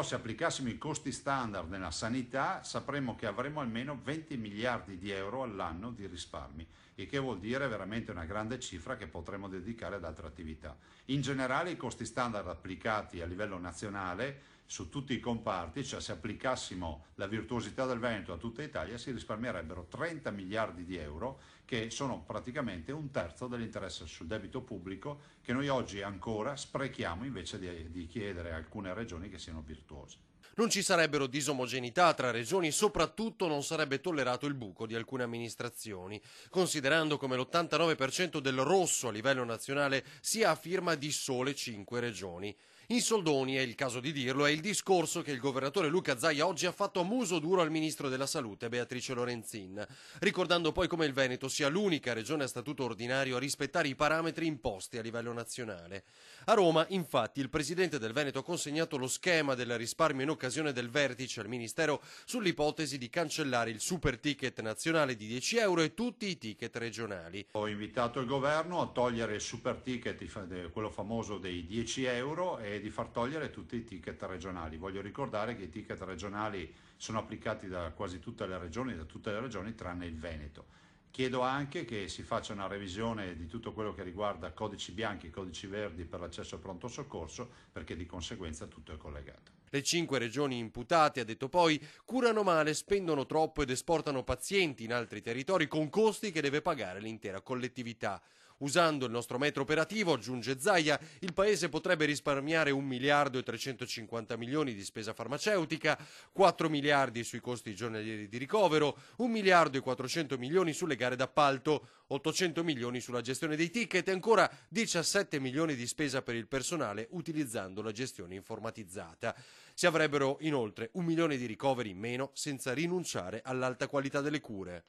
Se applicassimo i costi standard nella sanità, sapremmo che avremo almeno 20 miliardi di euro all'anno di risparmi, il che vuol dire veramente una grande cifra che potremo dedicare ad altre attività. In generale, i costi standard applicati a livello nazionale su tutti i comparti, cioè se applicassimo la virtuosità del Veneto a tutta Italia, si risparmierebbero 30 miliardi di euro, che sono praticamente un terzo dell'interesse sul debito pubblico che noi oggi ancora sprechiamo invece di chiedere a alcune regioni che siano virtuose. Non ci sarebbero disomogeneità tra regioni, soprattutto non sarebbe tollerato il buco di alcune amministrazioni, considerando come l'89% del rosso a livello nazionale sia a firma di sole 5 regioni. In soldoni, è il caso di dirlo, è il discorso che il governatore Luca Zaia oggi ha fatto a muso duro al ministro della Salute Beatrice Lorenzin, ricordando poi come il Veneto sia l'unica regione a statuto ordinario a rispettare i parametri imposti a livello nazionale. A Roma, infatti, il presidente del Veneto ha consegnato lo schema del risparmio in occasione del vertice al Ministero sull'ipotesi di cancellare il super ticket nazionale di 10 euro e tutti i ticket regionali. Ho invitato il governo a togliere il super ticket, quello famoso dei 10 euro, e di far togliere tutti i ticket regionali. Voglio ricordare che i ticket regionali sono applicati da quasi tutte le regioni tranne il Veneto. Chiedo anche che si faccia una revisione di tutto quello che riguarda codici bianchi e codici verdi per l'accesso al pronto soccorso, perché di conseguenza tutto è collegato. Le 5 regioni imputate, ha detto poi, curano male, spendono troppo ed esportano pazienti in altri territori con costi che deve pagare l'intera collettività. Usando il nostro metro operativo, aggiunge Zaia, il Paese potrebbe risparmiare 1 miliardo e 350 milioni di spesa farmaceutica, 4 miliardi sui costi giornalieri di ricovero, 1 miliardo e 400 milioni sulle gare d'appalto, 800 milioni sulla gestione dei ticket e ancora 17 milioni di spesa per il personale utilizzando la gestione informatizzata. Si avrebbero inoltre 1 milione di ricoveri in meno senza rinunciare all'alta qualità delle cure.